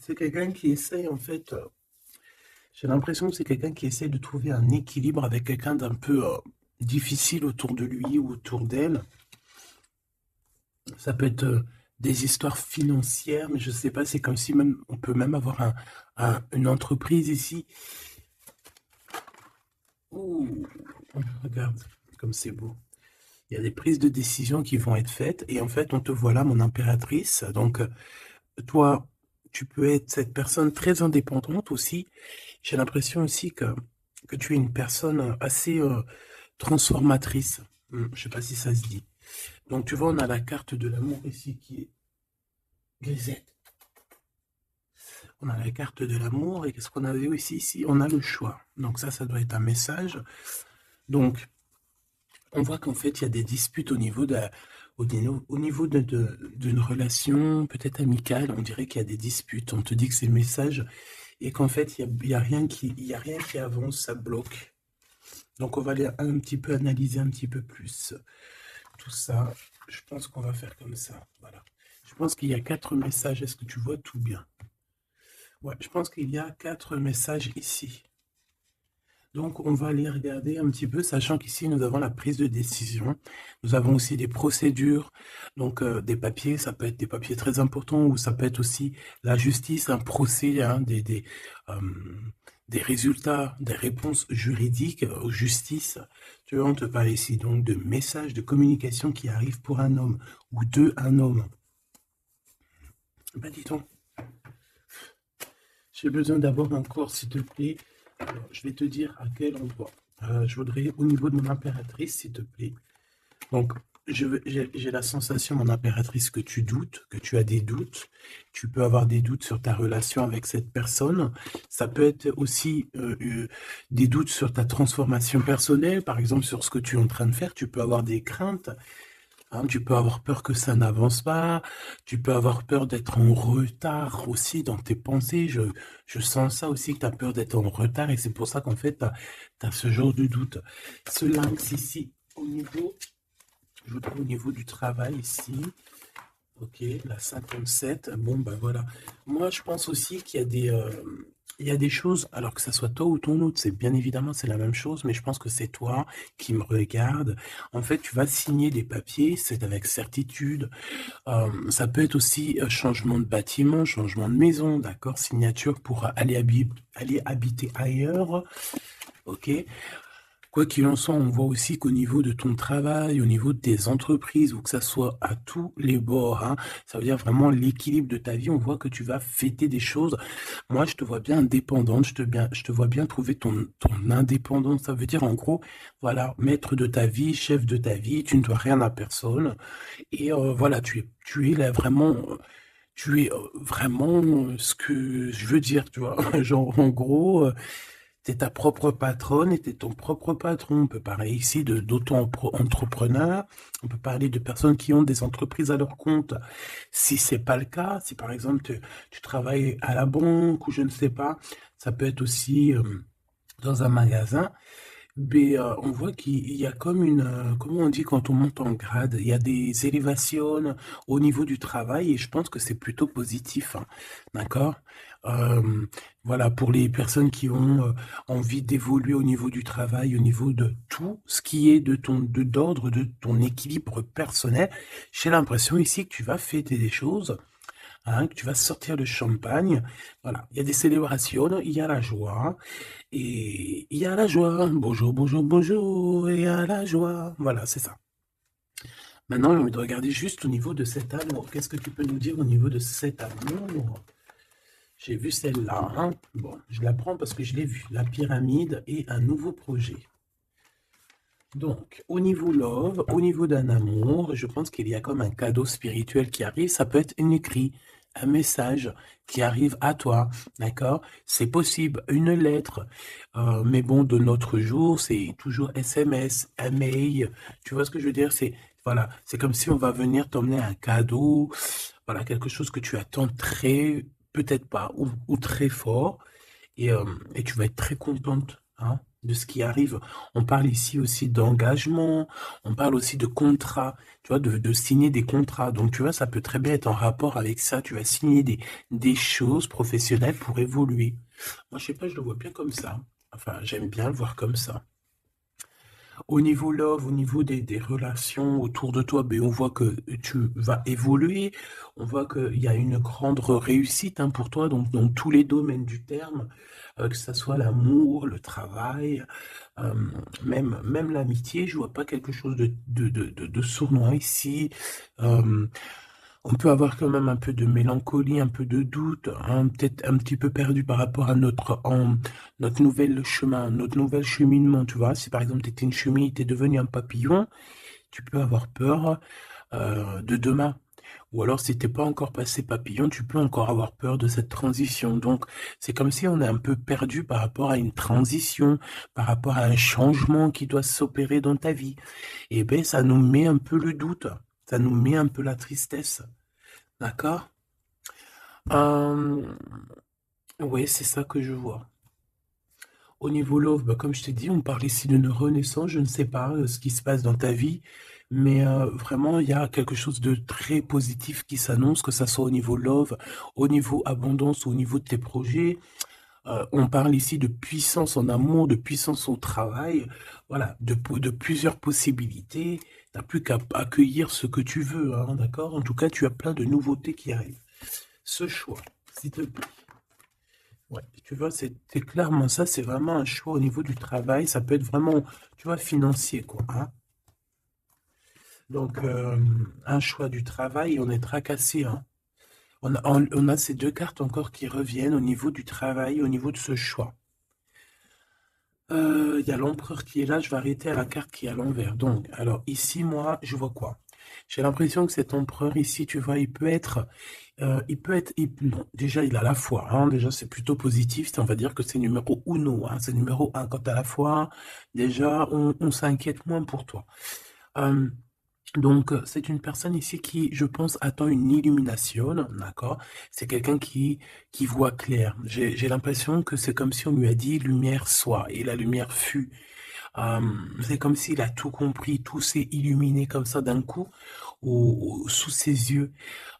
C'est quelqu'un qui essaye, en fait, j'ai l'impression que c'est quelqu'un qui essaie de trouver un équilibre avec quelqu'un d'un peu difficile autour de lui ou autour d'elle. Ça peut être des histoires financières, mais je sais pas, c'est comme si même on peut même avoir une entreprise ici. Ouh, regarde comme c'est beau. Il y a des prises de décision qui vont être faites et en fait, on te voit là, mon impératrice. Donc, toi, tu peux être cette personne très indépendante aussi. J'ai l'impression aussi que tu es une personne assez transformatrice. Je sais pas si ça se dit. Donc, tu vois, on a la carte de l'amour ici qui est grisette. On a la carte de l'amour et qu'est-ce qu'on avait aussi ici? On a le choix. Donc ça doit être un message. Donc, on voit qu'en fait, il y a des disputes au niveau d'une relation peut-être amicale. On dirait qu'il y a des disputes. On te dit que c'est le message et qu'en fait, il y a rien qui avance, ça bloque. Donc, on va aller un petit peu analyser un petit peu plus tout ça. Je pense qu'on va faire comme ça. Voilà. Je pense qu'il y a 4 messages. Est-ce que tu vois tout bien? Ouais, je pense qu'il y a 4 messages ici. Donc, on va aller regarder un petit peu, sachant qu'ici, nous avons la prise de décision. Nous avons aussi des procédures, donc des papiers. Ça peut être des papiers très importants ou ça peut être aussi la justice, un procès, hein, euh, des résultats, des réponses juridiques aux justices. Tu vois, on te parle ici donc de messages de communication qui arrivent pour un homme ou de un homme. Ben, dis donc, j'ai besoin d'avoir un corps, s'il te plaît. Alors, je vais te dire à quel endroit. Je voudrais au niveau de mon impératrice, s'il te plaît. Donc, j'ai la sensation, mon impératrice, que tu doutes, que tu as des doutes. Tu peux avoir des doutes sur ta relation avec cette personne. Ça peut être aussi des doutes sur ta transformation personnelle, par exemple sur ce que tu es en train de faire. Tu peux avoir des craintes. Hein, tu peux avoir peur que ça n'avance pas, tu peux avoir peur d'être en retard aussi dans tes pensées. Je sens ça aussi, que tu as peur d'être en retard et c'est pour ça qu'en fait, tu as ce genre de doute. Ce lynx ici, je vous trouve au niveau du travail ici. Ok, la 57. Bon, ben voilà. Moi, je pense aussi qu'il y a il y a des choses, alors que ça soit toi ou ton autre, c'est bien évidemment, c'est la même chose, mais je pense que c'est toi qui me regarde. En fait, tu vas signer des papiers, c'est avec certitude. Ça peut être aussi changement de bâtiment, changement de maison, d'accord? Signature pour aller habiter ailleurs, ok? Quoi qu'il en soit, on voit aussi qu'au niveau de ton travail, au niveau de tes entreprises, ou que ça soit à tous les bords, hein, ça veut dire vraiment l'équilibre de ta vie, on voit que tu vas fêter des choses. Moi, je te vois bien indépendante, je te vois bien trouver ton indépendance. Ça veut dire, en gros, voilà, maître de ta vie, chef de ta vie, tu ne dois rien à personne. Et voilà, tu es là vraiment, tu es vraiment ce que je veux dire, tu vois. Genre, en gros, tu es ta propre patronne et tu es ton propre patron. On peut parler ici d'auto-entrepreneurs, on peut parler de personnes qui ont des entreprises à leur compte. Si c'est pas le cas, si par exemple tu travailles à la banque ou je ne sais pas, ça peut être aussi dans un magasin. Mais on voit qu'il y a comme comment on dit quand on monte en grade, il y a des élévations au niveau du travail et je pense que c'est plutôt positif, hein, d'accord? Euh, voilà, pour les personnes qui ont envie d'évoluer au niveau du travail, au niveau de tout ce qui est d'ordre de ton équilibre personnel, j'ai l'impression ici que tu vas fêter des choses, hein, que tu vas sortir le champagne. Voilà, il y a des célébrations, il y a la joie. Et il y a la joie. Bonjour, bonjour, bonjour. Et il y a la joie. Voilà, c'est ça. Maintenant, j'ai envie de regarder juste au niveau de cet amour. Qu'est-ce que tu peux nous dire au niveau de cet amour? J'ai vu celle-là, hein. Bon, je la prends parce que je l'ai vue. La pyramide et un nouveau projet. Donc, au niveau love, au niveau d'un amour, je pense qu'il y a comme un cadeau spirituel qui arrive. Ça peut être un écrit, un message qui arrive à toi, d'accord? C'est possible, une lettre. Mais bon, de notre jour, c'est toujours SMS, un mail. Tu vois ce que je veux dire? Voilà, c'est comme si on va venir t'emmener un cadeau, voilà, quelque chose que tu attends peut-être pas, ou très fort, et tu vas être très contente, hein, de ce qui arrive. On parle ici aussi d'engagement, on parle aussi de contrat, tu vois, de signer des contrats. Donc, tu vois, ça peut très bien être en rapport avec ça. Tu vas signer des choses professionnelles pour évoluer. Moi, je sais pas, je le vois bien comme ça. Enfin, j'aime bien le voir comme ça. Au niveau love, au niveau des relations autour de toi, ben, on voit que tu vas évoluer, on voit qu'il y a une grande réussite hein, pour toi donc, dans tous les domaines du terme, que ce soit l'amour, le travail, euh, même l'amitié, je vois pas quelque chose de sournois ici. Euh, on peut avoir quand même un peu de mélancolie, un peu de doute, hein, peut-être un petit peu perdu par rapport à notre nouvel chemin, notre nouvel cheminement, tu vois. Si par exemple tu étais une chenille, tu es devenu un papillon, tu peux avoir peur de demain. Ou alors si t'es pas encore passé papillon, tu peux encore avoir peur de cette transition. Donc c'est comme si on est un peu perdu par rapport à une transition, par rapport à un changement qui doit s'opérer dans ta vie. Et ben ça nous met un peu le doute, ça nous met un peu la tristesse. D'accord? Euh, oui, c'est ça que je vois. Au niveau love, bah, comme je t'ai dit, on parle ici d'une renaissance. Je ne sais pas ce qui se passe dans ta vie, mais vraiment, il y a quelque chose de très positif qui s'annonce, que ça soit au niveau love, au niveau abondance, au niveau de tes projets. On parle ici de puissance en amour, de puissance au travail, voilà, de plusieurs possibilités. Tu n'as plus qu'à accueillir ce que tu veux, hein, d'accord? En tout cas, tu as plein de nouveautés qui arrivent. Ce choix, s'il te plaît. Ouais, tu vois, c'est clairement ça, c'est vraiment un choix au niveau du travail. Ça peut être vraiment, tu vois, financier, quoi, hein. Donc, un choix du travail, on est tracassé, hein. On a ces deux cartes encore qui reviennent au niveau du travail, au niveau de ce choix. Il y a l'empereur qui est là, je vais arrêter à la carte qui est à l'envers. Donc, alors ici, moi, je vois quoi? J'ai l'impression que cet empereur ici, tu vois, bon, déjà, il a la foi, hein, déjà, c'est plutôt positif, on va dire que c'est numéro uno, hein, c'est numéro un. Quand à la foi, déjà, on s'inquiète moins pour toi. Euh, donc, c'est une personne ici qui, je pense, attend une illumination, d'accord? C'est quelqu'un qui voit clair. J'ai l'impression que c'est comme si on lui a dit lumière soit, et la lumière fut. Euh, c'est comme s'il a tout compris, tout s'est illuminé comme ça d'un coup, sous ses yeux.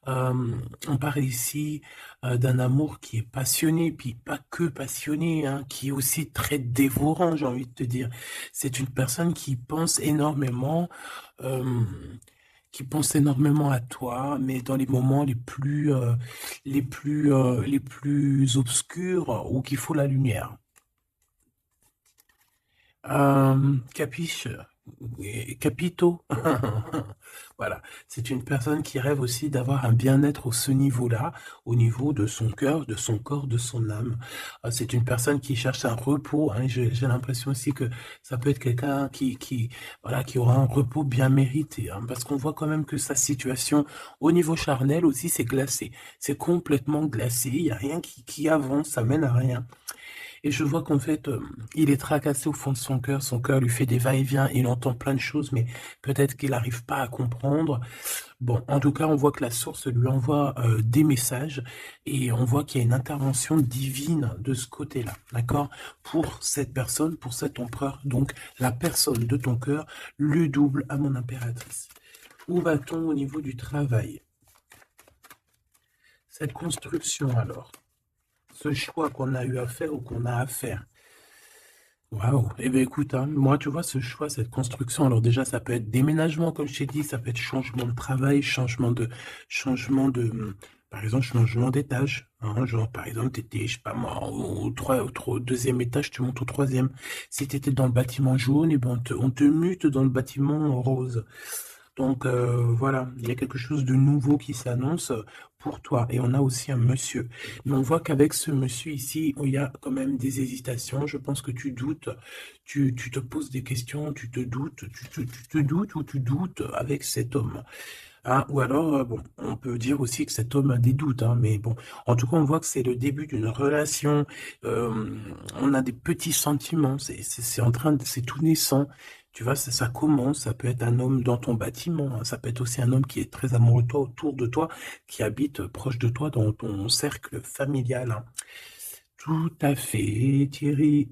On parle ici d'un amour qui est passionné, puis pas que passionné, hein, qui est aussi très dévorant, j'ai envie de te dire. C'est une personne euh, qui pense énormément à toi, mais dans les moments les plus obscurs où qu'il faut la lumière. Capiche, capito. Voilà, c'est une personne qui rêve aussi d'avoir un bien-être au ce niveau-là, au niveau de son cœur, de son corps, de son âme. C'est une personne qui cherche un repos, hein. J'ai l'impression aussi que ça peut être quelqu'un voilà, qui aura un repos bien mérité, hein, parce qu'on voit quand même que sa situation au niveau charnel aussi, c'est glacé. C'est complètement glacé. Il n'y a rien qui avance, ça mène à rien. Et je vois qu'en fait, il est tracassé au fond de son cœur lui fait des va-et-vient, il entend plein de choses, mais peut-être qu'il n'arrive pas à comprendre. Bon, en tout cas, on voit que la source lui envoie des messages et on voit qu'il y a une intervention divine de ce côté-là, d'accord? Pour cette personne, pour cet empereur, donc la personne de ton cœur, le double à mon impératrice. Où va-t-on au niveau du travail? Cette construction alors, ce choix qu'on a eu à faire ou qu'on a à faire. Waouh! Eh bien, écoute, hein, moi, tu vois, ce choix, cette construction, alors déjà, ça peut être déménagement, comme je t'ai dit, ça peut être changement de travail, par exemple, changement d'étage, hein, genre, par exemple, t'étais, je sais pas moi, au deuxième étage, tu montes au troisième. Si t'étais dans le bâtiment jaune, eh ben, on te mute dans le bâtiment rose. Donc voilà, il y a quelque chose de nouveau qui s'annonce pour toi. Et on a aussi un monsieur. Mais on voit qu'avec ce monsieur ici, il y a quand même des hésitations. Je pense que tu doutes, tu te poses des questions, tu te doutes, tu te doutes ou tu doutes avec cet homme. Hein, ou alors, bon, on peut dire aussi que cet homme a des doutes, hein, mais bon, en tout cas, on voit que c'est le début d'une relation. On a des petits sentiments, c'est en train de, c'est tout naissant. Tu vois, ça commence. Ça peut être un homme dans ton bâtiment, hein, ça peut être aussi un homme qui est très amoureux de toi, autour de toi, qui habite proche de toi dans ton cercle familial, hein. Tout à fait, Thierry.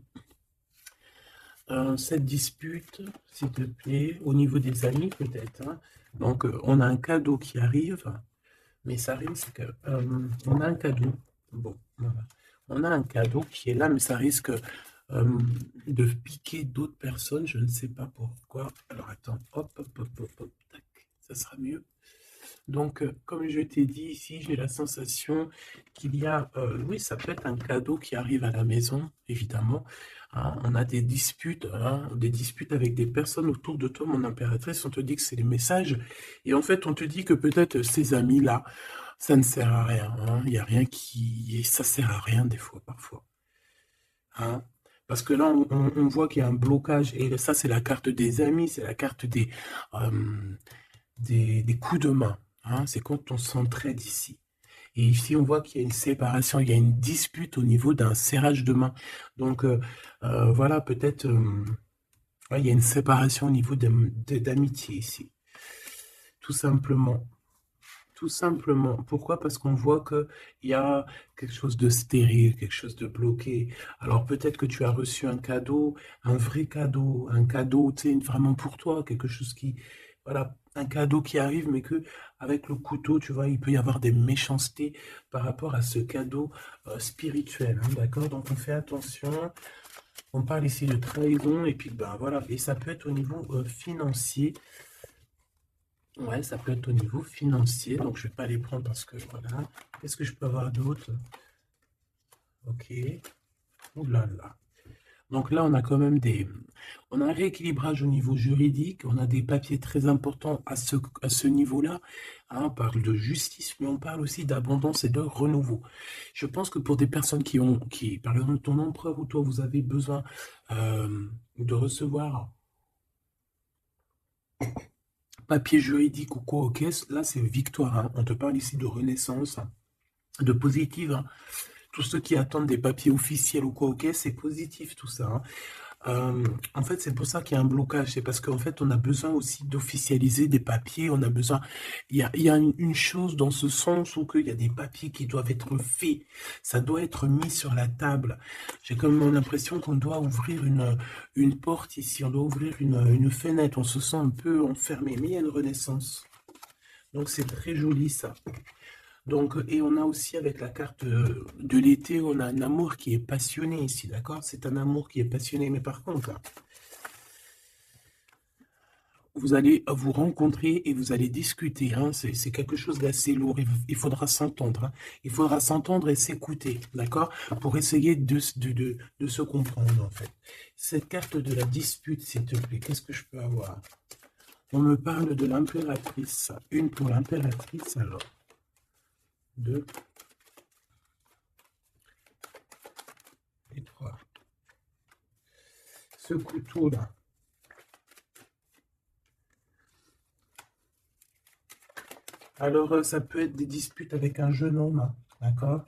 cette dispute, s'il te plaît, au niveau des amis peut-être, hein. Donc, on a un cadeau qui arrive, mais ça risque, on a un cadeau, bon, voilà. On a un cadeau qui est là, mais ça risque de piquer d'autres personnes, je ne sais pas pourquoi. Alors, attends, hop, hop, hop, hop, hop, tac, ça sera mieux. Donc, comme je t'ai dit ici, j'ai la sensation qu'il y a, oui, ça peut être un cadeau qui arrive à la maison, évidemment, hein. On a des disputes, hein, des disputes avec des personnes autour de toi, mon impératrice, on te dit que c'est les messages, et en fait, on te dit que peut-être ces amis-là, ça ne sert à rien, hein. Il n'y a rien qui... Ça sert à rien des fois, parfois, hein. Parce que là, on voit qu'il y a un blocage, et ça, c'est la carte des amis, c'est la carte euh, des coups de main, hein. C'est quand on s'entraide ici. Et ici, on voit qu'il y a une séparation, il y a une dispute au niveau d'un serrage de main. Donc, voilà, peut-être, ouais, il y a une séparation au niveau d'amitié ici. Tout simplement. Tout simplement. Pourquoi? Parce qu'on voit qu'il y a quelque chose de stérile, quelque chose de bloqué. Alors peut-être que tu as reçu un cadeau, un cadeau, tu sais, vraiment pour toi, quelque chose qui, voilà, un cadeau qui arrive, mais que avec le couteau, tu vois, il peut y avoir des méchancetés par rapport à ce cadeau spirituel, hein, d'accord? Donc on fait attention. On parle ici de trahison, et puis ben voilà, et ça peut être au niveau financier. Ouais, ça peut être au niveau financier, donc je vais pas les prendre parce que voilà. Qu'est-ce que je peux avoir d'autre? Ok. Ouh là là. Donc là, on a quand même on a un rééquilibrage au niveau juridique, on a des papiers très importants à ce niveau-là, hein. On parle de justice, mais on parle aussi d'abondance et de renouveau. Je pense que pour des personnes par exemple, ton empereur ou toi, vous avez besoin de recevoir papier juridique ou quoi, ok, là c'est victoire, hein. On te parle ici de renaissance, hein, de positive, hein. Tous ceux qui attendent des papiers officiels ou quoi, ok, c'est positif tout ça, hein. En fait, c'est pour ça qu'il y a un blocage. C'est parce qu'en fait, on a besoin aussi d'officialiser des papiers. On a besoin. Il y a une chose dans ce sens où il y a des papiers qui doivent être faits. Ça doit être mis sur la table. J'ai comme l'impression qu'on doit ouvrir une porte ici. On doit ouvrir une fenêtre. On se sent un peu enfermé. Mais il y a une renaissance. Donc, c'est très joli ça. Donc, et on a aussi avec la carte de l'été, on a un amour qui est passionné ici, d'accord? C'est un amour qui est passionné, mais par contre, vous allez vous rencontrer et vous allez discuter, hein. C'est quelque chose d'assez lourd, il faudra s'entendre, hein. Il faudra s'entendre et s'écouter, d'accord? Pour essayer de se comprendre, en fait. Cette carte de la dispute, s'il te plaît, qu'est-ce que je peux avoir? On me parle de l'impératrice. Une pour l'impératrice, alors. Deux et trois. Ce couteau-là. Alors, ça peut être des disputes avec un jeune homme, d'accord?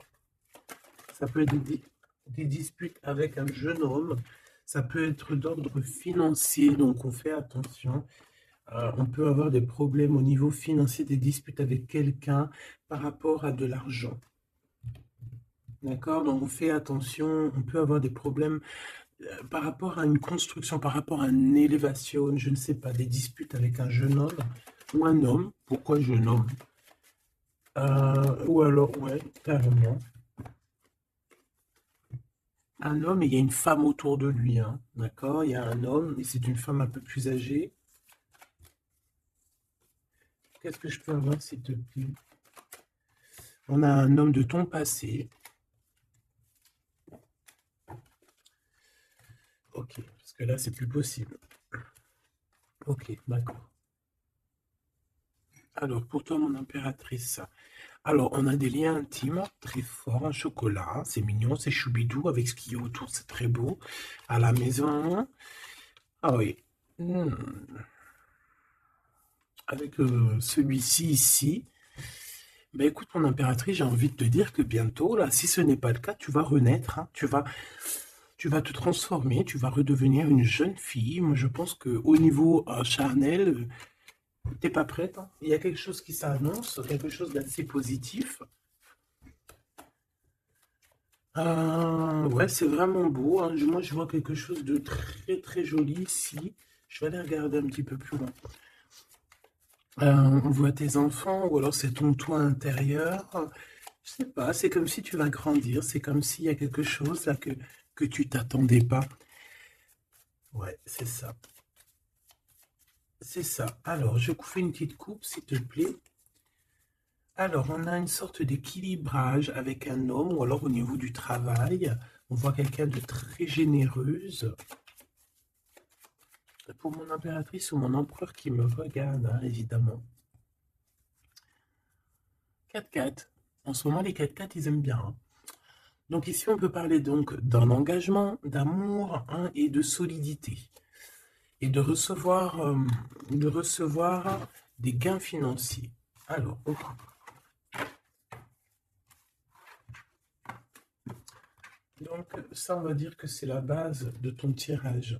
Ça peut être des disputes avec un jeune homme. Ça peut être d'ordre financier, donc on fait attention. On peut avoir des problèmes au niveau financier, des disputes avec quelqu'un par rapport à de l'argent. D'accord? Donc on fait attention, on peut avoir des problèmes par rapport à une construction, par rapport à une élévation, je ne sais pas, des disputes avec un jeune homme ou un homme. Pourquoi jeune homme? Ou alors, ouais, carrément. Un homme et il y a une femme autour de lui, hein. D'accord? Il y a un homme et c'est une femme un peu plus âgée. Qu'est-ce que je peux avoir, s'il te plaît? On a un homme de ton passé. Ok, parce que là, c'est plus possible. Ok, d'accord. Alors, pour toi, mon impératrice, alors, on a des liens intimes très forts, un chocolat, c'est mignon, c'est choubidou, avec ce qu'il y a autour, c'est très beau. À la maison, ah oui. Hmm. Avec celui-ci ici, ben écoute, mon impératrice, j'ai envie de te dire que bientôt, là, si ce n'est pas le cas, tu vas renaître, hein. Tu vas te transformer, tu vas redevenir une jeune fille. Moi, je pense qu'au niveau charnel, t'es pas prête, hein. Il y a quelque chose qui s'annonce, quelque chose d'assez positif, Ouais, c'est vraiment beau, hein. Moi, je vois quelque chose de très, très joli ici. Je vais aller regarder un petit peu plus loin. On voit tes enfants, ou alors c'est ton toit intérieur. Je sais pas, c'est comme si tu vas grandir. C'est comme s'il y a quelque chose là que tu t'attendais pas. Ouais, c'est ça. C'est ça. Alors, je fais une petite coupe, s'il te plaît. Alors, on a une sorte d'équilibrage avec un homme, ou alors au niveau du travail, on voit quelqu'un de très généreuse. Pour mon impératrice ou mon empereur qui me regarde, hein, évidemment. 4x4. En ce moment, les 4x4, ils aiment bien, hein. Donc ici, on peut parler donc d'un engagement, d'amour, hein, et de solidité. Et de recevoir des gains financiers. Alors, ok. Donc, ça, on va dire que c'est la base de ton tirage.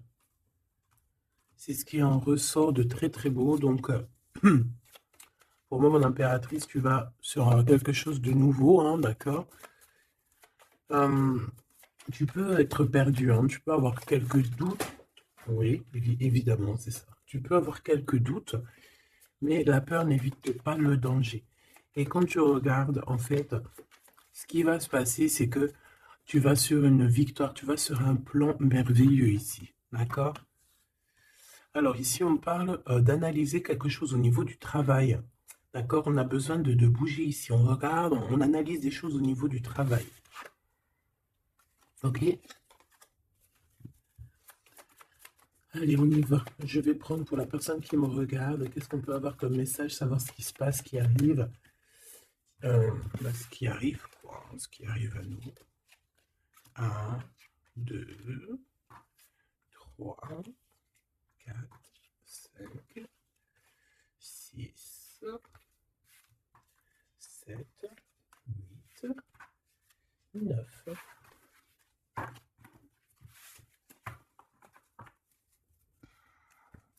C'est ce qui en ressort de très très beau. Donc, pour moi, mon impératrice, tu vas sur quelque chose de nouveau, hein, d'accord? Euh, Tu peux être perdu, hein, tu peux avoir quelques doutes. Oui, évidemment, c'est ça. Tu peux avoir quelques doutes, mais la peur n'évite pas le danger. Et quand tu regardes, en fait, ce qui va se passer, c'est que tu vas sur une victoire, tu vas sur un plan merveilleux ici. D'accord? Alors ici, on parle d'analyser quelque chose au niveau du travail. D'accord? On a besoin de bouger ici. On regarde, on analyse des choses au niveau du travail. Ok? Allez, on y va. Je vais prendre pour la personne qui me regarde. Qu'est-ce qu'on peut avoir comme message? Savoir ce qui se passe, ce qui arrive. Ce qui arrive, quoi. Ce qui arrive à nous. 1, 2, 3, 4, 5, 6, 7, 8, 9.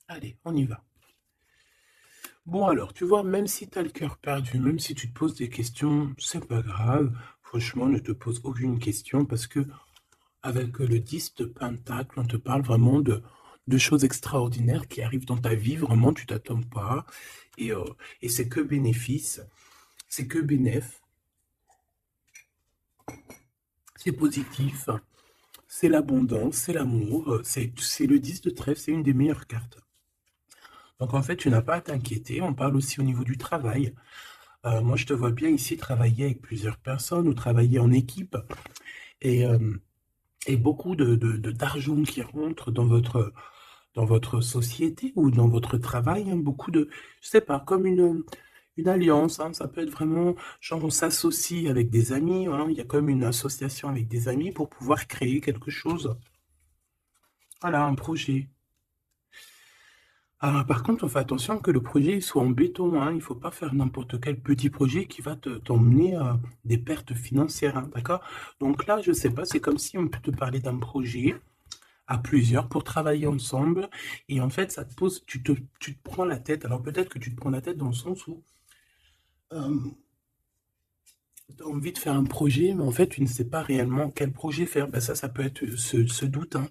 Allez, on y va. Bon alors, tu vois, même si tu as le cœur perdu, même si tu te poses des questions, c'est pas grave. Franchement, ne te pose aucune question parce que avec le 10 de Pentacle, on te parle vraiment de choses extraordinaires qui arrivent dans ta vie. Vraiment, tu t'attends pas. Et c'est que bénéfice. C'est que bénéf. C'est positif. C'est l'abondance, c'est l'amour. C'est le 10 de trèfle, c'est une des meilleures cartes. Donc en fait, tu n'as pas à t'inquiéter. On parle aussi au niveau du travail. Moi, je te vois bien ici travailler avec plusieurs personnes ou travailler en équipe et, euh, et beaucoup d'argent qui rentre dans votre société ou dans votre travail. Hein, beaucoup de, je sais pas, comme une alliance. Hein, ça peut être vraiment, genre, on s'associe avec des amis. Hein, il y a comme une association avec des amis pour pouvoir créer quelque chose. Voilà, un projet. Ah, par contre, on fait attention que le projet soit en béton, hein. Il ne faut pas faire n'importe quel petit projet qui va t'emmener à des pertes financières, hein, d'accord? Donc là, je ne sais pas, c'est comme si on peut te parler d'un projet à plusieurs pour travailler ensemble. Et en fait, ça te pose, tu te prends la tête. Alors peut-être que tu te prends la tête dans le sens où tu as envie de faire un projet, mais en fait, tu ne sais pas réellement quel projet faire. Ben ça peut être ce doute, hein.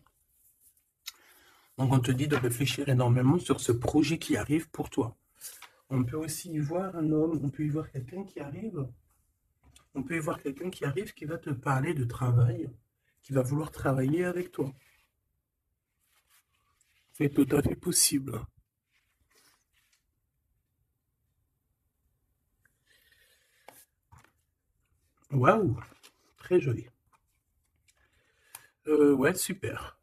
Donc on te dit de réfléchir énormément sur ce projet qui arrive pour toi. On peut aussi y voir un homme, on peut y voir quelqu'un qui arrive. On peut y voir quelqu'un qui arrive qui va te parler de travail, qui va vouloir travailler avec toi. C'est tout à fait possible. Waouh, très joli. Ouais, super.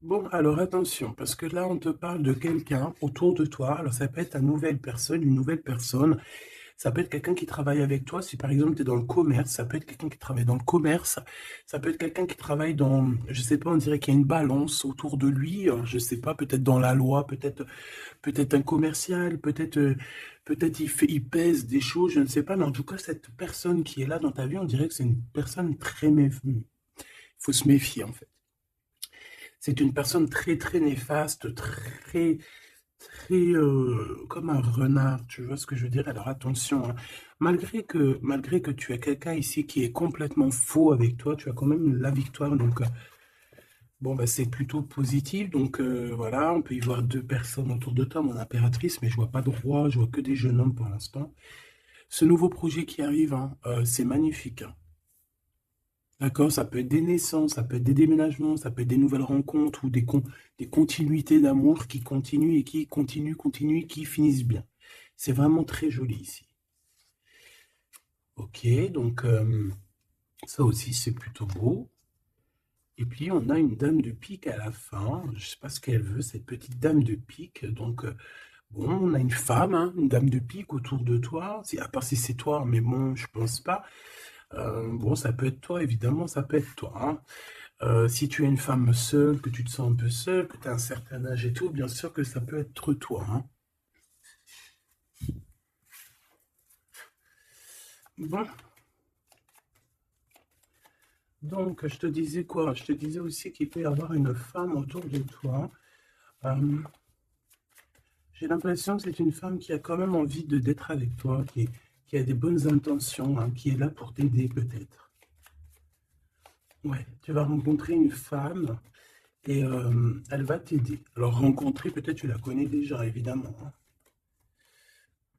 Bon, alors attention, parce que là, on te parle de quelqu'un autour de toi. Alors, ça peut être une nouvelle personne. Ça peut être quelqu'un qui travaille avec toi. Si par exemple tu es dans le commerce, ça peut être quelqu'un qui travaille dans le commerce. Ça peut être quelqu'un qui travaille dans, je sais pas, on dirait qu'il y a une balance autour de lui. Je sais pas, peut-être dans la loi, peut-être un commercial, peut-être il pèse des choses, je ne sais pas. Mais en tout cas, cette personne qui est là dans ta vie, on dirait que c'est une personne très méfiante. Il faut se méfier en fait. C'est une personne très très néfaste, très comme un renard, tu vois ce que je veux dire? Alors attention, hein. malgré que tu as quelqu'un ici qui est complètement faux avec toi, tu as quand même la victoire. Donc, bon, bah, c'est plutôt positif. Donc, voilà, on peut y voir deux personnes autour de toi, mon impératrice, mais je vois pas de roi, je vois que des jeunes hommes pour l'instant. Ce nouveau projet qui arrive, hein, c'est magnifique, hein. D'accord, ça peut être des naissances, ça peut être des déménagements, ça peut être des nouvelles rencontres ou des continuités d'amour qui continuent et qui continuent et qui finissent bien. C'est vraiment très joli ici. Ok, donc ça aussi c'est plutôt beau. Et puis on a une dame de pique à la fin. Je ne sais pas ce qu'elle veut, cette petite dame de pique. Donc bon, on a une femme, hein, une dame de pique autour de toi. À part si c'est toi, mais bon, je pense pas. Bon, ça peut être toi, évidemment, ça peut être toi, hein. Si tu es une femme seule, que tu te sens un peu seule, que tu as un certain âge et tout, bien sûr que ça peut être toi, hein. Bon, donc je te disais quoi? Je te disais aussi qu'il peut y avoir une femme autour de toi. Euh, j'ai l'impression que c'est une femme qui a quand même envie d'être avec toi, qui a des bonnes intentions, hein, qui est là pour t'aider peut-être. Ouais, tu vas rencontrer une femme et elle va t'aider. Alors rencontrer, peut-être tu la connais déjà, évidemment, hein.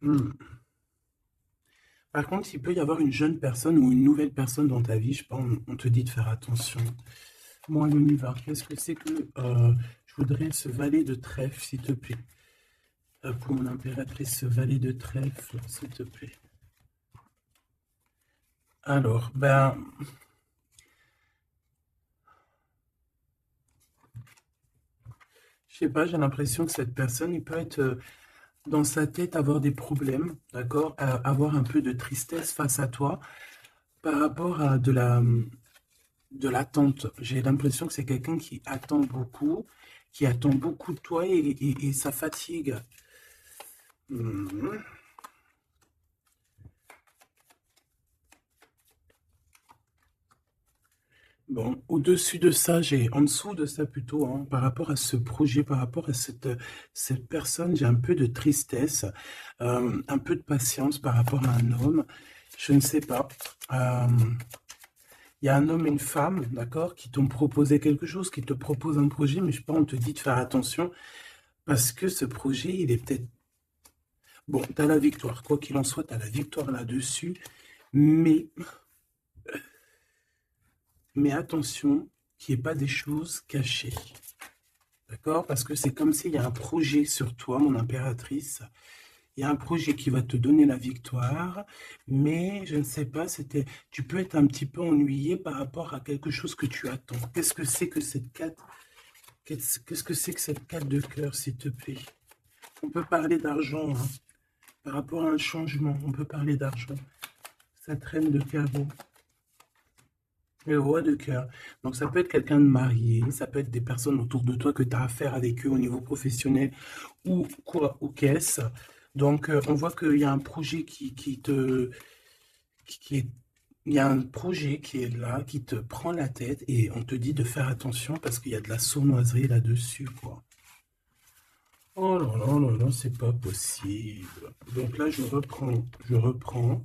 Hmm. Par contre, il peut y avoir une jeune personne ou une nouvelle personne dans ta vie, je pense, on te dit de faire attention. Moi, l'univers, qu'est-ce que c'est que je voudrais ce valet de trèfle, s'il te plaît. Pour mon impératrice, ce valet de trèfle, s'il te plaît. Alors, ben, je sais pas, j'ai l'impression que cette personne, il peut être dans sa tête avoir des problèmes, d'accord, avoir un peu de tristesse face à toi par rapport à de l'attente. J'ai l'impression que c'est quelqu'un qui attend beaucoup, qui attend beaucoup de toi et ça fatigue. Mhm. Bon, au-dessus de ça, j'ai en dessous de ça plutôt, hein, par rapport à ce projet, par rapport à cette personne, j'ai un peu de tristesse, un peu de patience par rapport à un homme. Je ne sais pas. Euh, Il y a un homme et une femme, d'accord, qui t'ont proposé quelque chose, qui te proposent un projet, mais je sais pas, on te dit de faire attention parce que ce projet, il est peut-être... Bon, tu as la victoire, quoi qu'il en soit, tu as la victoire là-dessus, mais, mais attention qu'il n'y ait pas des choses cachées, d'accord? Parce que c'est comme s'il y a un projet sur toi, mon impératrice, il y a un projet qui va te donner la victoire, mais je ne sais pas, tu peux être un petit peu ennuyé par rapport à quelque chose que tu attends. Qu'est-ce que c'est que cette carte? Qu'est-ce que c'est que cette carte de cœur, s'il te plaît? On peut parler d'argent, hein. Par rapport à un changement, on peut parler d'argent. Cette reine de carreau, le roi de cœur. Donc ça peut être quelqu'un de marié, ça peut être des personnes autour de toi que tu as affaire avec eux au niveau professionnel ou quoi, ou qu'est-ce. Donc on voit qu'il y a un projet qui est, il y a un projet qui est là, qui te prend la tête et on te dit de faire attention parce qu'il y a de la sournoiserie là-dessus, quoi. Oh là là là là, c'est pas possible. Donc là, je reprends.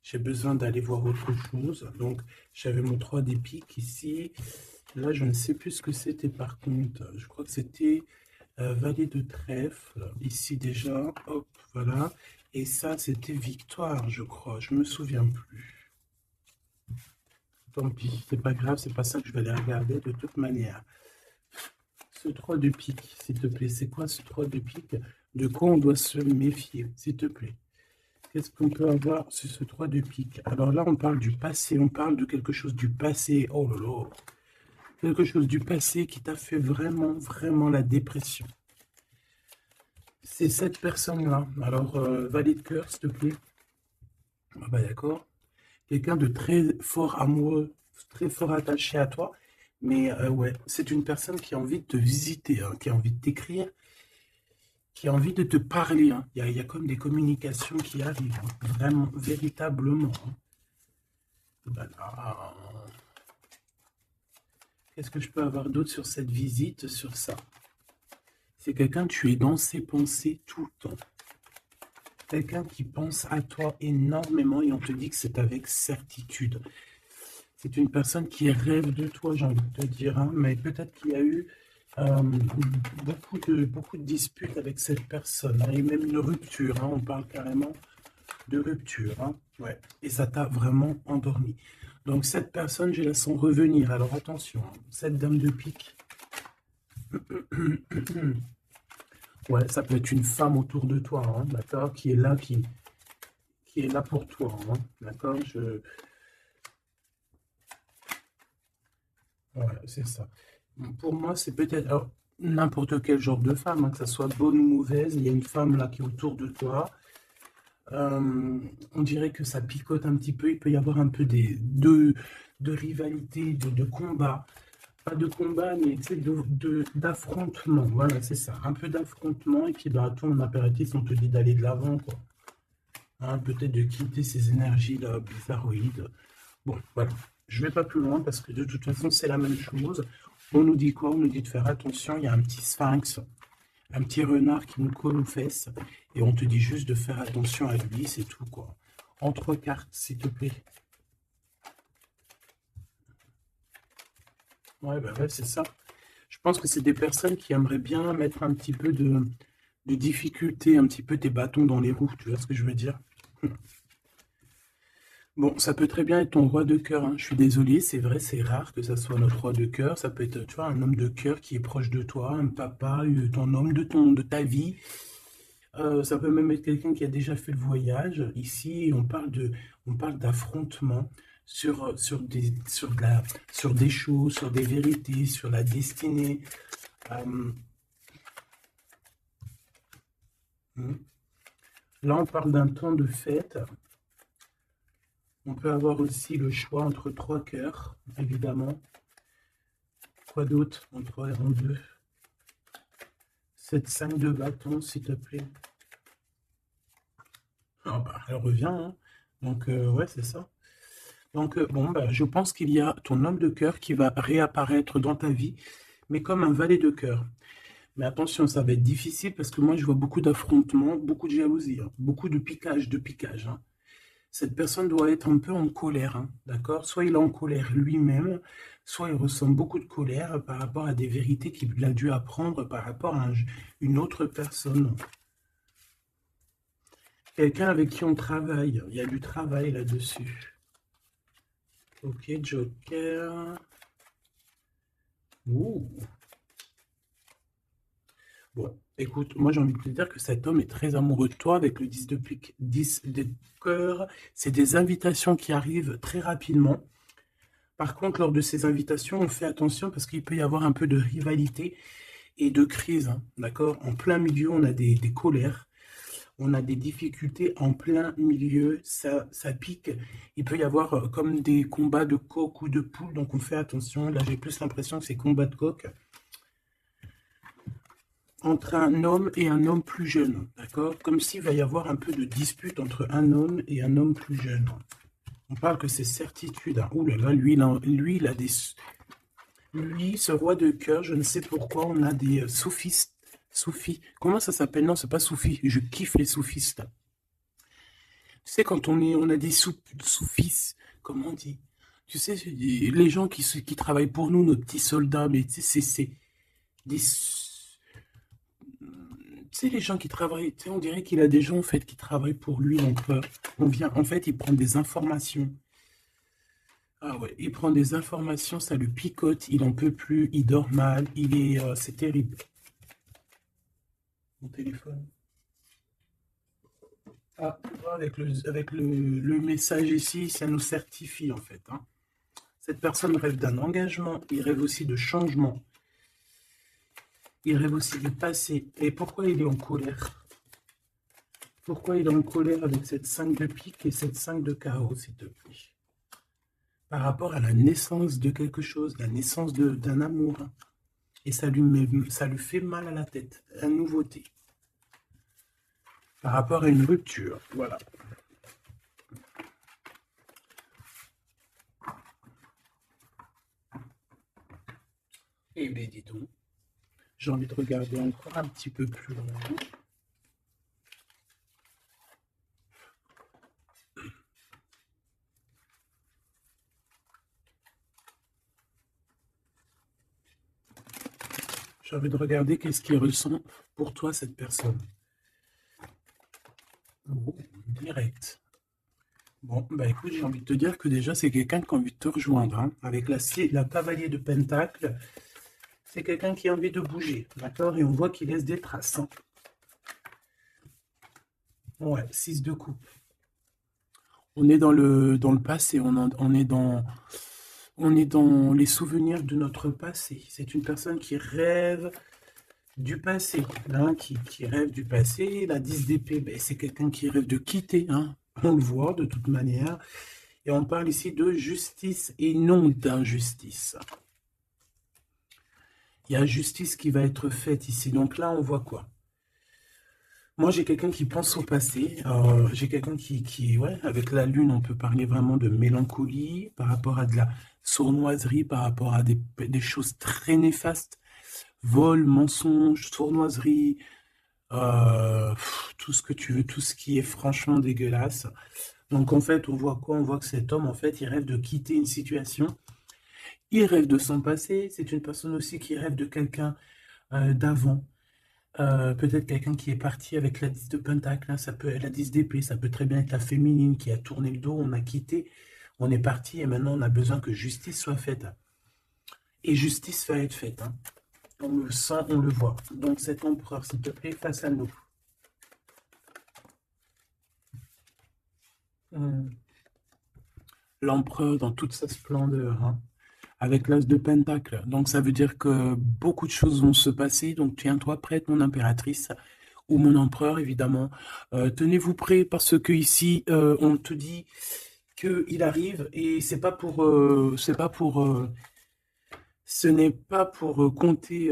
J'ai besoin d'aller voir autre chose. Donc, j'avais mon 3 des piques ici. Là, je ne sais plus ce que c'était par contre. Je crois que c'était Vallée de Trèfle. Ici déjà, hop, voilà. Et ça, c'était Victoire, je crois. Je me souviens plus. Tant pis, c'est pas grave, c'est pas ça que je vais aller regarder de toute manière. Ce 3 de pique, s'il te plaît, c'est quoi ce 3 de pique? De quoi on doit se méfier, s'il te plaît? Qu'est-ce qu'on peut avoir sur ce 3 de pique? Alors là, on parle du passé, on parle de quelque chose du passé. Oh là là, quelque chose du passé qui t'a fait vraiment, vraiment la dépression. C'est cette personne-là. Alors, valet de cœur, s'il te plaît. Ah bah d'accord. Quelqu'un de très fort amoureux, très fort attaché à toi. Mais ouais, c'est une personne qui a envie de te visiter, hein, qui a envie de t'écrire, qui a envie de te parler, hein. Il y a comme des communications qui arrivent, hein, vraiment, véritablement, hein. Voilà. Qu'est-ce que je peux avoir d'autre sur cette visite, sur ça? C'est quelqu'un, tu es dans ses pensées tout le temps. quelqu'un qui pense à toi énormément et on te dit que c'est avec certitude. C'est une personne qui rêve de toi, j'ai envie de te dire, hein, mais peut-être qu'il y a eu euh, beaucoup de disputes avec cette personne, hein, et même une rupture, hein, on parle carrément de rupture, hein, ouais, et ça t'a vraiment endormi. Donc cette personne, je la sens revenir, alors attention, hein, cette dame de pique, ouais, ça peut être une femme autour de toi, hein, d'accord, qui est là pour toi, hein, d'accord, ouais, c'est ça. Pour moi, c'est peut-être alors, n'importe quel genre de femme, hein, que ça soit bonne ou mauvaise, il y a une femme là qui est autour de toi. On dirait que ça picote un petit peu, il peut y avoir un peu de rivalité, de combat. Pas de combat, mais tu sais, d'affrontement. Voilà, c'est ça. Un peu d'affrontement, et puis bah, toi, en impératif, on te dit d'aller de l'avant, quoi. Hein, peut-être de quitter ces énergies-là bizarroïdes. Bon, voilà. Je vais pas plus loin parce que de toute façon, c'est la même chose. On nous dit quoi? On nous dit de faire attention. Il y a un petit sphinx, un petit renard qui nous colle aux fesses. Et on te dit juste de faire attention à lui, c'est tout, quoi. En 3 cartes, s'il te plaît. Ouais, bah ouais, c'est ça. Je pense que c'est des personnes qui aimeraient bien mettre un petit peu de difficulté, un petit peu des bâtons dans les roues, tu vois ce que je veux dire? Bon, ça peut très bien être ton roi de cœur, hein. Je suis désolé, c'est vrai, c'est rare que ça soit notre roi de cœur. Ça peut être, tu vois, un homme de cœur qui est proche de toi, un papa, ton homme de ta vie. Ça peut même être quelqu'un qui a déjà fait le voyage. Ici, on parle d'affrontement sur des choses, sur des vérités, sur la destinée. Euh, hmm. Là, on parle d'un temps de fête. On peut avoir aussi le choix entre 3 cœurs, évidemment. Quoi d'autre? En 3 et en 2. Cette 5 de bâton, s'il te plaît. Ah bah, elle revient, hein. Donc, ouais, c'est ça. Donc, bon, bah, je pense qu'il y a ton homme de cœur qui va réapparaître dans ta vie, mais comme un valet de cœur. Mais attention, ça va être difficile parce que moi, je vois beaucoup d'affrontements, beaucoup de jalousie, hein, beaucoup de piquage, hein. Cette personne doit être un peu en colère, hein, d'accord? Soit il est en colère lui-même, soit il ressent beaucoup de colère par rapport à des vérités qu'il a dû apprendre par rapport à une autre personne. Quelqu'un avec qui on travaille, il y a du travail là-dessus. Ok, Joker. Ouh. Bon, écoute, moi j'ai envie de te dire que cet homme est très amoureux de toi avec le 10 de pique, 10 de cœur. C'est des invitations qui arrivent très rapidement. Par contre, lors de ces invitations, on fait attention parce qu'il peut y avoir un peu de rivalité et de crise, hein, d'accord? En plein milieu, on a des colères, on a des difficultés en plein milieu, ça pique. Il peut y avoir comme des combats de coq ou de poule, donc on fait attention. Là, j'ai plus l'impression que c'est combat de coq entre un homme et un homme plus jeune, d'accord? Comme s'il va y avoir un peu de dispute entre un homme et un homme plus jeune. On parle que c'est certitude, hein. Ouh là là, lui, il a des... Lui, ce roi de cœur, je ne sais pourquoi, on a des soufistes. Soufis. Comment ça s'appelle? Non, c'est pas soufi. Je kiffe les soufistes. Tu sais, quand on a des soufis, comment on dit? Tu sais, les gens qui travaillent pour nous, nos petits soldats, mais tu sais, c'est des... Tu sais, les gens qui travaillent, tu sais, on dirait qu'il a des gens, en fait, qui travaillent pour lui. Donc, en fait, il prend des informations. Ah ouais, il prend des informations, ça le picote, il en peut plus, il dort mal, c'est terrible. Mon téléphone. Ah, tu vois, le message ici, ça nous certifie, en fait, hein. Cette personne rêve d'un engagement, il rêve aussi de changement, il rêve aussi de passé. Et pourquoi il est en colère? Pourquoi il est en colère avec cette 5 de pique et cette 5 de carreau, s'il te plaît? Par rapport à la naissance de quelque chose, la naissance d'un amour, hein. Et ça lui fait mal à la tête, la nouveauté. Par rapport à une rupture, voilà. Eh bien, dis donc, j'ai envie de regarder encore un petit peu plus loin. J'ai envie de regarder qu'est-ce qu'il ressent pour toi, cette personne. Oh, direct. Bon, bah écoute, j'ai envie de te dire que déjà, c'est quelqu'un qui a envie de te rejoindre, hein. Avec la cavalier de Pentacle, c'est quelqu'un qui a envie de bouger, d'accord? Et on voit qu'il laisse des traces, hein. Ouais, 6 de coupe. On est dans le passé, on est dans les souvenirs de notre passé. C'est une personne qui rêve du passé, hein, qui rêve du passé. La 10 d'épée, ben, c'est quelqu'un qui rêve de quitter, hein. On le voit de toute manière. Et on parle ici de justice et non d'injustice. Il y a justice qui va être faite ici. Donc là, on voit quoi? Moi, j'ai quelqu'un qui pense au passé. J'ai quelqu'un ouais, avec la lune, on peut parler vraiment de mélancolie par rapport à de la sournoiserie, par rapport à des choses très néfastes. Vol, mensonge, sournoiserie, tout ce que tu veux, tout ce qui est franchement dégueulasse. Donc, en fait, on voit quoi? On voit que cet homme, en fait, il rêve de quitter une situation. Il rêve de son passé. C'est une personne aussi qui rêve de quelqu'un d'avant. Peut-être quelqu'un qui est parti avec la 10 de Pentacle, hein, ça peut être la 10 d'épée, ça peut très bien être la féminine qui a tourné le dos, on a quitté, on est parti et maintenant on a besoin que justice soit faite. Et justice va être faite, hein. On le sent, on le voit. Donc cet empereur, s'il te plaît, face à nous. L'empereur dans toute sa splendeur, hein, avec l'as de Pentacle. Donc ça veut dire que beaucoup de choses vont se passer. Donc tiens-toi prête, mon impératrice, ou mon empereur, évidemment. Tenez-vous prêts parce que ici, on te dit qu'il arrive et ce n'est pas pour compter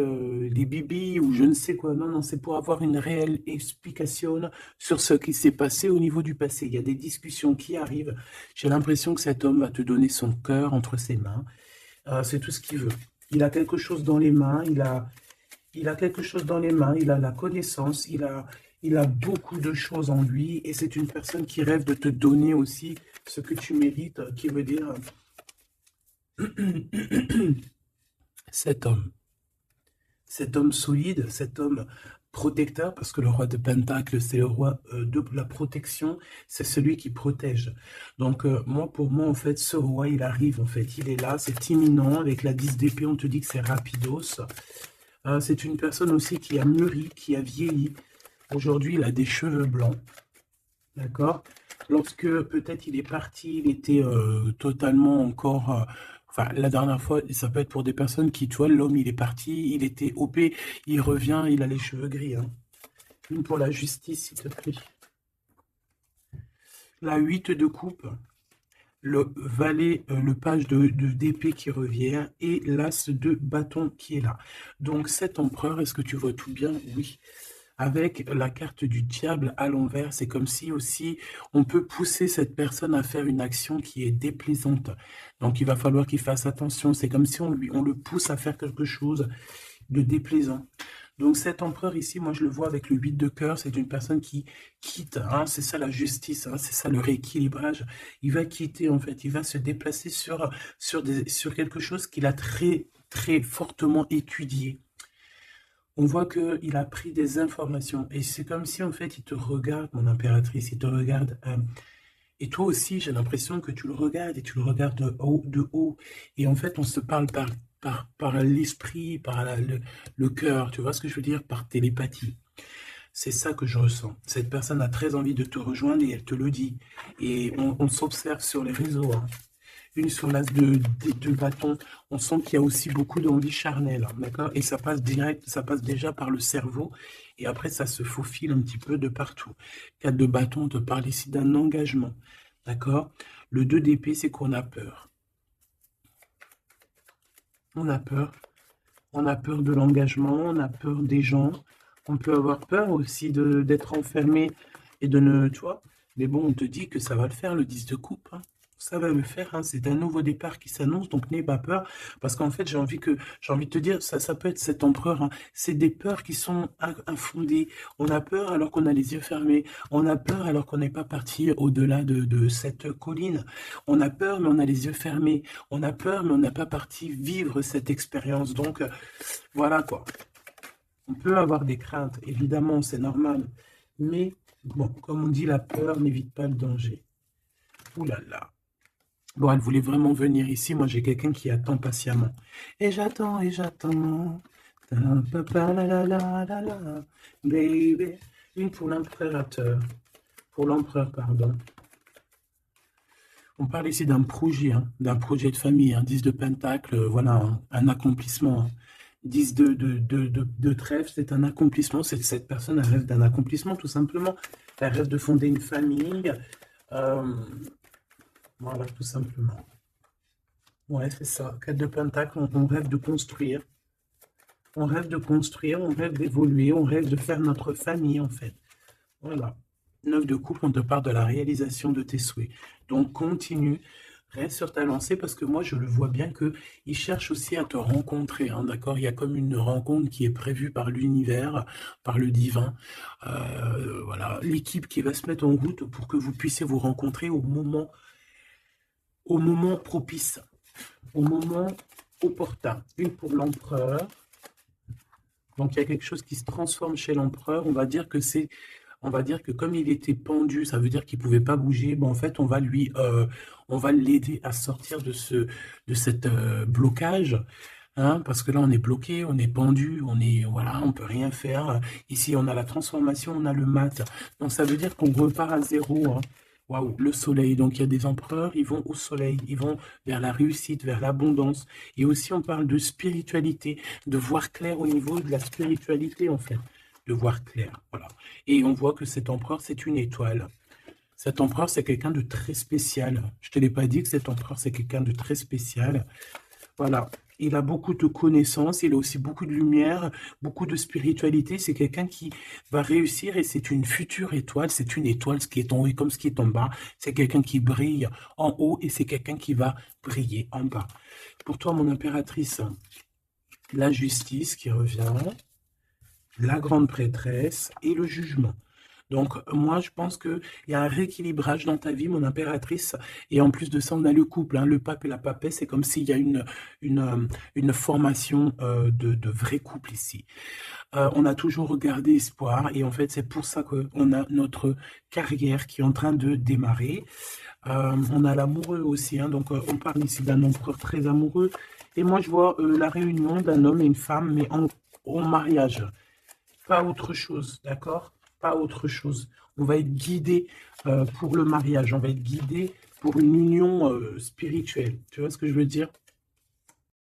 les bibis ou je ne sais quoi. Non, non, c'est pour avoir une réelle explication sur ce qui s'est passé au niveau du passé. Il y a des discussions qui arrivent. J'ai l'impression que cet homme va te donner son cœur entre ses mains. C'est tout ce qu'il veut. Il a quelque chose dans les mains, il a quelque chose dans les mains, il a la connaissance, il a beaucoup de choses en lui, et c'est une personne qui rêve de te donner aussi ce que tu mérites, qui veut dire cet homme solide, cet homme protecteur, parce que le roi de Pentacle, c'est le roi de la protection, c'est celui qui protège. Donc, pour moi, en fait, ce roi, il arrive, en fait, il est là, c'est imminent, avec la 10 d'épée, on te dit que c'est rapidos. C'est une personne aussi qui a mûri, qui a vieilli. Aujourd'hui, il a des cheveux blancs, d'accord? Lorsque peut-être il est parti, il était totalement encore... Enfin, la dernière fois, ça peut être pour des personnes qui, tu vois, l'homme, il est parti, il était OP, il revient, il a les cheveux gris, hein. Une pour la justice, s'il te plaît. La 8 de coupe, le valet, le page d'épée qui revient, et l'as de bâton qui est là. Donc, cet empereur, est-ce que tu vois tout bien? Oui. Avec la carte du diable à l'envers, c'est comme si aussi on peut pousser cette personne à faire une action qui est déplaisante. Donc il va falloir qu'il fasse attention. C'est comme si on le pousse à faire quelque chose de déplaisant. Donc cet empereur ici, moi je le vois avec le 8 de cœur, c'est une personne qui quitte, hein, c'est ça la justice, hein, c'est ça le rééquilibrage. Il va quitter en fait, il va se déplacer sur quelque chose qu'il a très très fortement étudié. On voit qu'il a pris des informations et c'est comme si en fait il te regarde, mon impératrice, il te regarde. Et toi aussi, j'ai l'impression que tu le regardes et tu le regardes de haut. Et en fait, on se parle par l'esprit, par le cœur, tu vois ce que je veux dire, par télépathie. C'est ça que je ressens. Cette personne a très envie de te rejoindre et elle te le dit. Et on s'observe sur les réseaux, hein. Une sur l'as de bâton, on sent qu'il y a aussi beaucoup d'envie charnelle, hein, d'accord? Et ça passe direct, ça passe déjà par le cerveau, et après ça se faufile un petit peu de partout. 4 de bâton, on te parle ici d'un engagement, d'accord? Le 2 d'épée, c'est qu'on a peur. On a peur. On a peur de l'engagement, on a peur des gens. On peut avoir peur aussi d'être enfermé et de ne, tu vois. Mais bon, on te dit que ça va le faire, le 10 de coupe, hein. Ça va le faire, hein. C'est un nouveau départ qui s'annonce, donc n'aie pas peur. Parce qu'en fait, j'ai envie de te dire, ça peut être cet empereur, hein. C'est des peurs qui sont infondées. On a peur alors qu'on a les yeux fermés. On a peur alors qu'on n'est pas parti au-delà de cette colline. On a peur, mais on a les yeux fermés. On a peur, mais on n'a pas parti vivre cette expérience. Donc, voilà quoi. On peut avoir des craintes, évidemment, c'est normal. Mais, bon, comme on dit, la peur n'évite pas le danger. Ouh là là. Bon, elle voulait vraiment venir ici. Moi, j'ai quelqu'un qui attend patiemment. Et j'attends, et j'attends. Ta-pa-pa, la, la, la, la, la. Baby. Une pour l'impérateur. Pour l'empereur, pardon. On parle ici d'un projet de famille, un 10 de pentacle, voilà, un accomplissement. 10 de trèfle, c'est un accomplissement. Cette personne, elle rêve d'un accomplissement, tout simplement. Elle rêve de fonder une famille. euh, voilà, tout simplement. Ouais, c'est ça. 4 de pentacle, on rêve de construire. On rêve de construire, on rêve d'évoluer, on rêve de faire notre famille, en fait. Voilà. 9 de coupe, on te parle de la réalisation de tes souhaits. Donc, continue, reste sur ta lancée, parce que moi, je le vois bien que il cherche aussi à te rencontrer, hein, d'accord? Il y a comme une rencontre qui est prévue par l'univers, par le divin. Voilà, l'équipe qui va se mettre en route pour que vous puissiez vous rencontrer au moment propice, au moment opportun. Une pour l'empereur. Donc, il y a quelque chose qui se transforme chez l'empereur. On va dire que comme il était pendu, ça veut dire qu'il pouvait pas bouger. Ben, en fait, on va l'aider à sortir de cette blocage, hein, parce que là, on est bloqué, on est pendu, voilà, on peut rien faire. Ici, on a la transformation, on a le mat. Donc, ça veut dire qu'on repart à zéro, hein. Waouh, le soleil. Donc, il y a des empereurs, ils vont au soleil, ils vont vers la réussite, vers l'abondance. Et aussi, on parle de spiritualité, de voir clair au niveau de la spiritualité, en fait, de voir clair. Voilà. Et on voit que cet empereur, c'est une étoile. Cet empereur, c'est quelqu'un de très spécial. Je ne te l'ai pas dit que cet empereur, c'est quelqu'un de très spécial. Voilà. Il a beaucoup de connaissances, il a aussi beaucoup de lumière, beaucoup de spiritualité. C'est quelqu'un qui va réussir et c'est une future étoile. C'est une étoile, ce qui est en haut et comme ce qui est en bas. C'est quelqu'un qui brille en haut et c'est quelqu'un qui va briller en bas. Pour toi, mon impératrice, la justice qui revient, la grande prêtresse et le jugement. Donc, moi, je pense qu'il y a un rééquilibrage dans ta vie, mon impératrice. Et en plus de ça, on a le couple, hein, le pape et la papesse. C'est comme s'il y a une formation de vrai couple ici. On a toujours regardé espoir. Et en fait, c'est pour ça qu'on a notre carrière qui est en train de démarrer. On a l'amoureux aussi. Hein, donc, on parle ici d'un empereur très amoureux. Et moi, je vois la réunion d'un homme et une femme, mais en mariage. Pas autre chose, d'accord? Pas autre chose. On va être guidé pour le mariage, on va être guidé pour une union spirituelle. Tu vois ce que je veux dire?